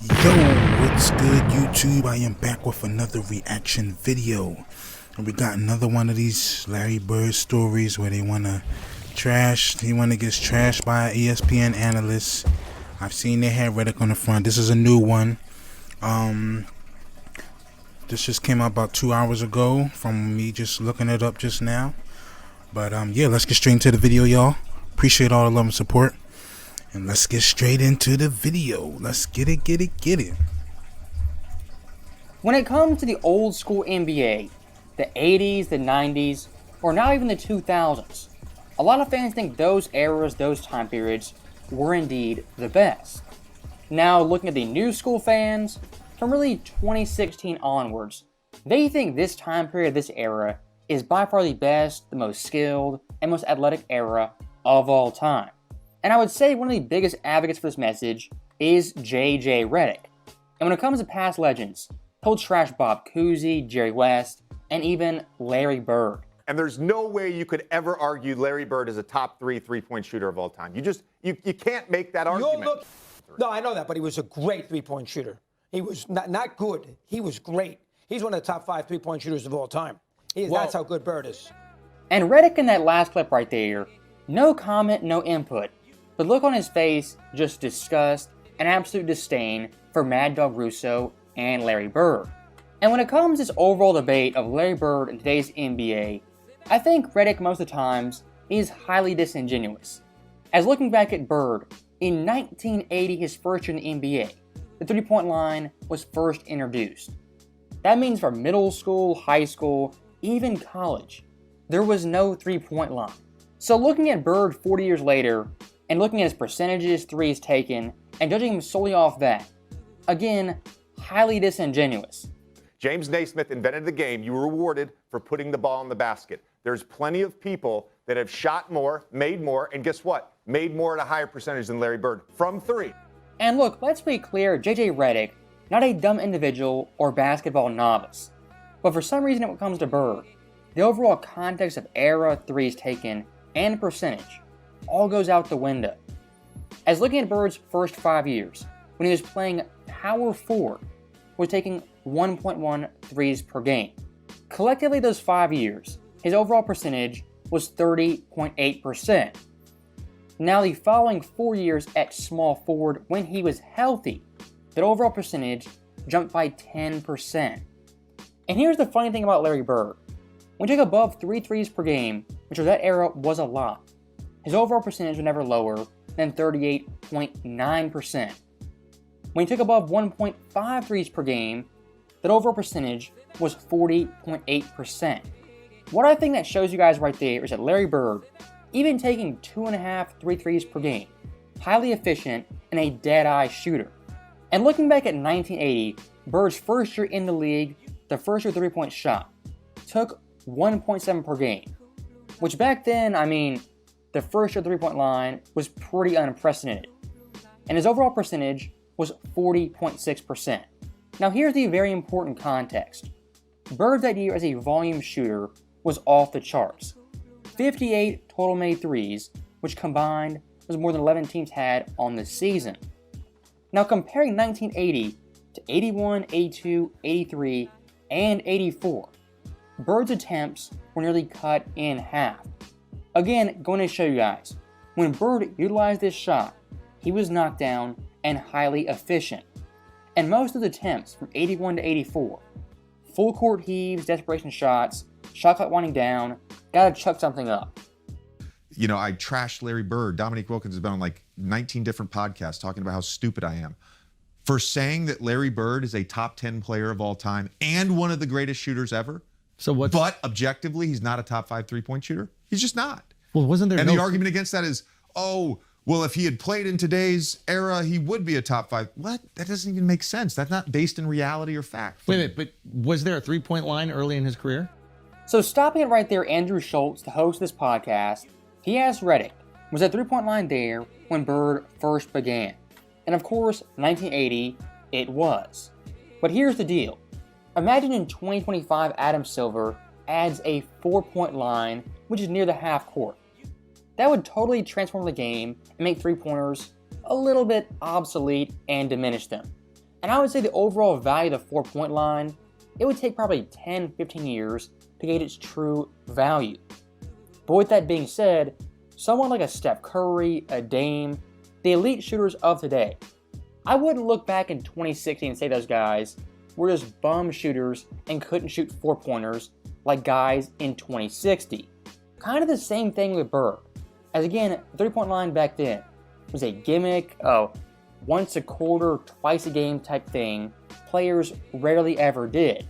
Yo, what's good YouTube? I am back with another reaction video. And we got another one of these Larry Bird stories where he wanna get trashed by an ESPN analyst. I've seen they had Redick on the front. This is a new one. This just came out about 2 hours ago from me just looking it up just now. But yeah, let's get straight into the video, y'all. Appreciate all the love and support. And let's get straight into the video. Let's get it. When it comes to the old school NBA, the 80s, the 90s, or now even the 2000s, a lot of fans think those eras, those time periods, were indeed the best. Now, looking at the new school fans, from really 2016 onwards, they think this time period, this era, is by far the best, the most skilled, and most athletic era of all time. And I would say one of the biggest advocates for this message is J.J. Redick. And when it comes to past legends, he'll trash Bob Cousy, Jerry West, and even Larry Bird. And there's no way you could ever argue Larry Bird is a top three-point shooter of all time. You can't make that argument. No, I know that, but he was a great three-point shooter. He was not good. He was great. He's one of the top 5 three-point shooters of all time. That's how good Bird is. And Redick in that last clip right there, no comment, no input. The look on his face, just disgust and absolute disdain for Mad Dog Russo and Larry Bird. And when it comes to this overall debate of Larry Bird in today's NBA, I think Redick most of the times is highly disingenuous. As looking back at Bird, in 1980, his first year in the NBA, the three-point line was first introduced. That means for middle school, high school, even college, there was no three-point line. So looking at Bird 40 years later, and looking at his percentages, threes taken, and judging him solely off that, again, highly disingenuous. James Naismith invented the game. You were rewarded for putting the ball in the basket. There's plenty of people that have shot more, made more, and guess what? Made more at a higher percentage than Larry Bird from 3. And look, let's be clear, J.J. Redick, not a dumb individual or basketball novice. But for some reason when it comes to Bird, the overall context of era, threes taken, and percentage all goes out the window. As looking at Bird's first 5 years, when he was playing power forward, was taking 1.1 threes per game. Collectively those 5 years, his overall percentage was 30.8%. Now the following 4 years at small forward, when he was healthy, that overall percentage jumped by 10%. And here's the funny thing about Larry Bird. When he took above 3 threes per game, which for that era was a lot, his overall percentage was never lower than 38.9%. When he took above 1.5 threes per game, that overall percentage was 40.8%. What I think that shows you guys right there is that Larry Bird, even taking 2.5, 3 threes per game, highly efficient and a dead-eye shooter. And looking back at 1980, Bird's first year in the league, the first year three-point shot, took 1.7 per game, which back then, the first year three-point line was pretty unprecedented. And his overall percentage was 40.6%. Now here's the very important context. Bird that year as a volume shooter was off the charts. 58 total made threes, which combined was more than 11 teams had on the season. Now comparing 1980 to 81, 82, 83, and 84, Bird's attempts were nearly cut in half. Again, going to show you guys, when Bird utilized this shot, he was knocked down and highly efficient. And most of the attempts from 81 to 84, full court heaves, desperation shots, shot clock winding down, gotta chuck something up. You know, I trashed Larry Bird. Dominique Wilkins has been on like 19 different podcasts talking about how stupid I am for saying that Larry Bird is a top 10 player of all time and one of the greatest shooters ever. So what? But objectively, he's not a top 5 three-point shooter. He's just not. Well, wasn't there? And the argument against that is, oh, well, if he had played in today's era, he would be a top 5. What? That doesn't even make sense. That's not based in reality or fact. Wait a minute, but was there a three-point line early in his career? So stopping it right there, Andrew Schultz, the host of this podcast, he asked Redick, was that three-point line there when Bird first began? And of course, 1980, it was. But here's the deal. Imagine in 2025 Adam Silver adds a 4-point line, which is near the half court. That would totally transform the game and make three-pointers a little bit obsolete and diminish them. And I would say the overall value of the 4-point line, it would take probably 10-15 years to get its true value. But with that being said, someone like a Steph Curry, a Dame, the elite shooters of today, I wouldn't look back in 2016 and say those guys were just bum shooters and couldn't shoot 4-pointers like guys in 2060. Kind of the same thing with Bird. As again, the 3-point line back then was a gimmick, once a quarter, twice a game type thing players rarely ever did.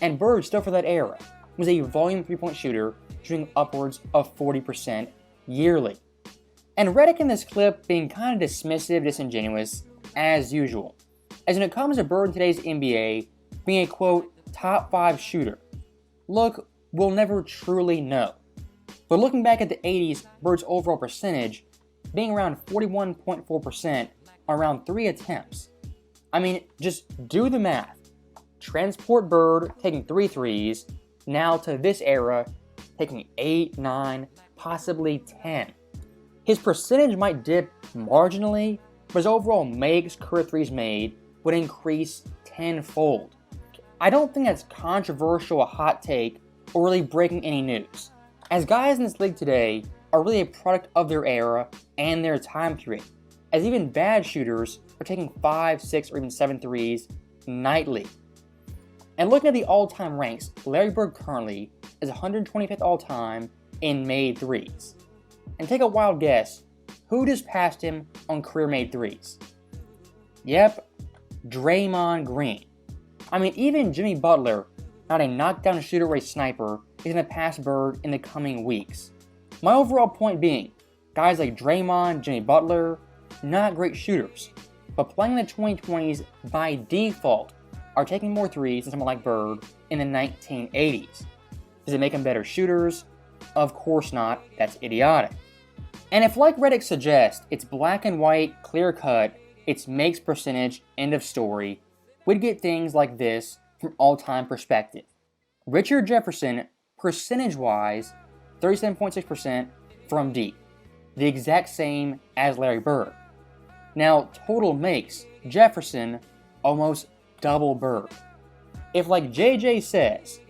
And Bird, still for that era, was a volume 3-point shooter shooting upwards of 40% yearly. And Redick in this clip being kind of dismissive, disingenuous, as usual. As when it comes to Bird in today's NBA being a quote, top 5 shooter, look, we'll never truly know. But looking back at the 80s, Bird's overall percentage being around 41.4% on around 3 attempts. I mean, just do the math. Transport Bird taking 3 threes, now to this era, taking 8, 9, possibly 10. His percentage might dip marginally, but his overall makes, career threes made would increase tenfold. I don't think that's controversial, a hot take, or really breaking any news, as guys in this league today are really a product of their era and their time period, as even bad shooters are taking 5, 6, or even 7 threes nightly. And looking at the all-time ranks, Larry Bird currently is 125th all-time in made threes. And take a wild guess, who just passed him on career made threes? Yep, Draymond Green. I mean, even Jimmy Butler, not a knockdown shooter or a sniper, is going to pass Bird in the coming weeks. My overall point being, guys like Draymond, Jimmy Butler, not great shooters, but playing in the 2020s by default are taking more threes than someone like Bird in the 1980s. Does it make them better shooters? Of course not, that's idiotic. And if, like Redick suggests, it's black and white, clear cut, it's makes percentage, end of story, we'd get things like this from all-time perspective. Richard Jefferson, percentage-wise, 37.6% from deep, the exact same as Larry Bird. Now, total makes, Jefferson almost double Bird. If, like JJ says,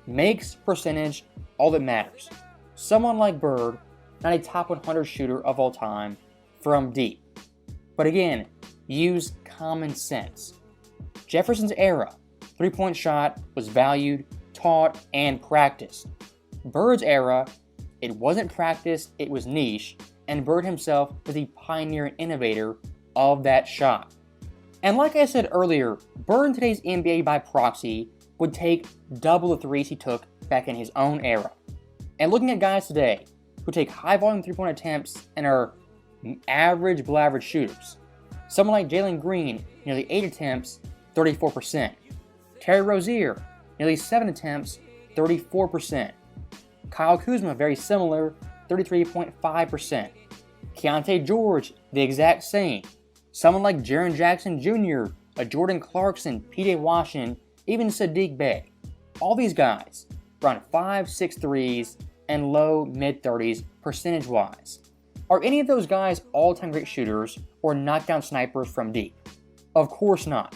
makes percentage all that matters, someone like Bird, not a top 100 shooter of all time, from deep. But again, use common sense. Jefferson's era, 3-point shot was valued, taught, and practiced. Bird's era, it wasn't practiced, it was niche, and Bird himself was the pioneer and innovator of that shot. And like I said earlier, Bird in today's NBA by proxy would take double the threes he took back in his own era. And looking at guys today who take high volume 3-point attempts and are average below average shooters. Someone like Jalen Green, nearly 8 attempts, 34%. Terry Rozier, nearly 7 attempts, 34%. Kyle Kuzma, very similar, 33.5%. Keontae George, the exact same. Someone like Jaren Jackson Jr., a Jordan Clarkson, PJ Washington, even Sadiq Bey. All these guys around 5, 6 threes and low mid-30s percentage-wise. Are any of those guys all-time great shooters or knockdown snipers from deep? Of course not.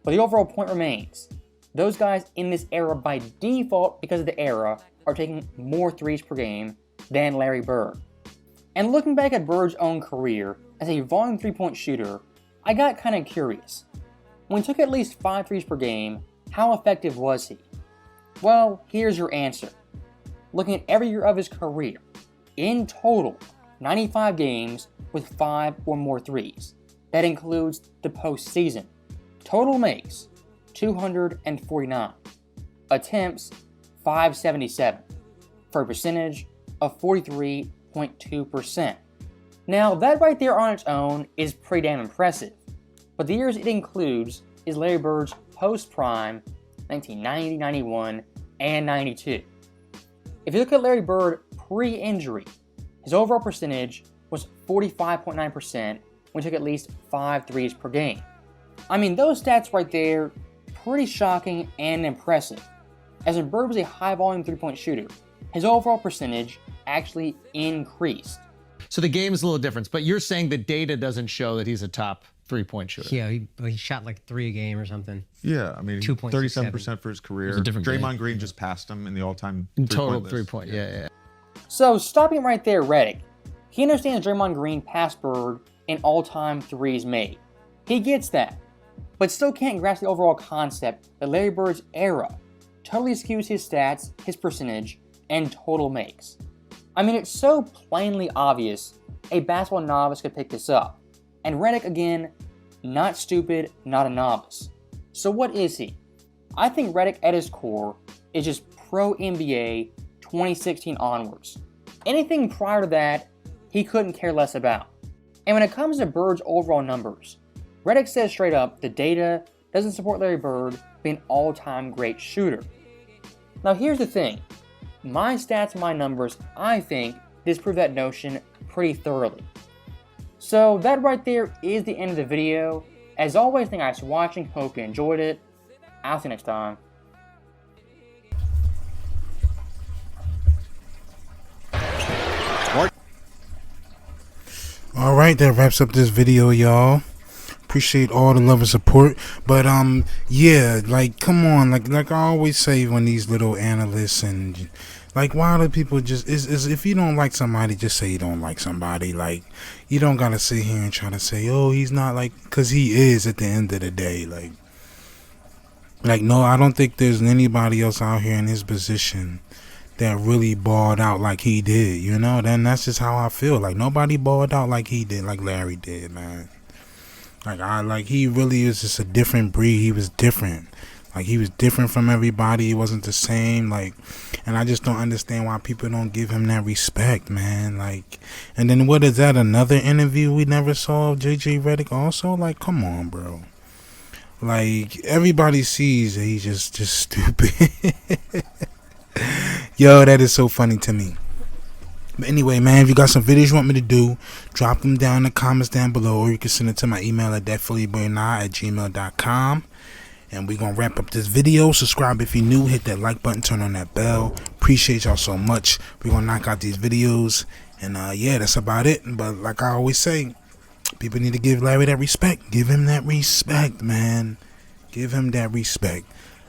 But the overall point remains. Those guys in this era by default, because of the era, are taking more threes per game than Larry Bird. And looking back at Bird's own career as a volume 3-point shooter, I got kind of curious. When he took at least 5 threes per game, how effective was he? Well, here's your answer. Looking at every year of his career, in total, 95 games with 5 or more threes. That includes the postseason. Total makes, 249. Attempts, 577. For a percentage of 43.2%. Now, that right there on its own is pretty damn impressive. But the years it includes is Larry Bird's post-prime, 1990, 91, and 92. If you look at Larry Bird pre-injury, his overall percentage was 45.9% when he took at least 5 threes per game. I mean, those stats right there, pretty shocking and impressive. As when Bird was a high-volume 3-point shooter, his overall percentage actually increased. So the game is a little different, but you're saying the data doesn't show that he's a top 3-point shooter. Yeah, he shot like 3 a game or something. Yeah, I mean, 2.67. 37% for his career. It's a different Draymond game. Green just passed him in the all-time In total three-point list. 3-point. Yeah. So stopping right there, Redick. He understands Draymond Green passed Bird in all-time threes made. He gets that, but still can't grasp the overall concept that Larry Bird's era totally skews his stats, his percentage, and total makes. I mean, it's so plainly obvious a basketball novice could pick this up. And Redick, again, not stupid, not a novice. So what is he? I think Redick at his core is just pro-NBA 2016 onwards. Anything prior to that, he couldn't care less about. And when it comes to Bird's overall numbers, Redick says straight up the data doesn't support Larry Bird being an all-time great shooter. Now here's the thing. My stats and my numbers, I think, disprove that notion pretty thoroughly. So that right there is the end of the video. As always, thank you guys for watching. Hope you enjoyed it. I'll see you next time. All right, that wraps up this video, y'all. Appreciate all the love and support. But yeah, like, come on, like I always say when these little analysts and like, why do people just is if you don't like somebody, just say you don't like somebody. Like, you don't gotta sit here and try to say, oh, he's not, like, because he is at the end of the day. Like no, I don't think there's anybody else out here in his position that really balled out like he did, you know. Then that's just how I feel. Like, nobody balled out like he did, like Larry did, man. Like he really is just a different breed. He was different. Like, he was different from everybody. He wasn't the same. Like, and I just don't understand why people don't give him that respect, man. Like, and then what is that? Another interview we never saw of JJ Redick also? Like, come on, bro. Like, everybody sees that he's just stupid. Yo, that is so funny to me. But anyway, man, if you got some videos you want me to do, drop them down in the comments down below, or you can send it to my email at DATPHILLYBOINAH@gmail.com. And we're going to wrap up this video. Subscribe if you're new. Hit that like button. Turn on that bell. Appreciate y'all so much. We're going to knock out these videos. And yeah, that's about it. But like I always say, people need to give Larry that respect. Give him that respect, man. Give him that respect.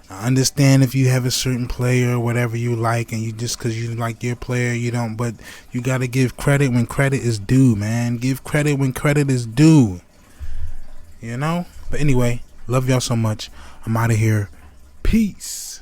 I understand if you have a certain player or whatever you like, and you just because you like your player, you don't. But you got to give credit when credit is due, man. Give credit when credit is due. You know? But anyway, love y'all so much. I'm out of here. Peace.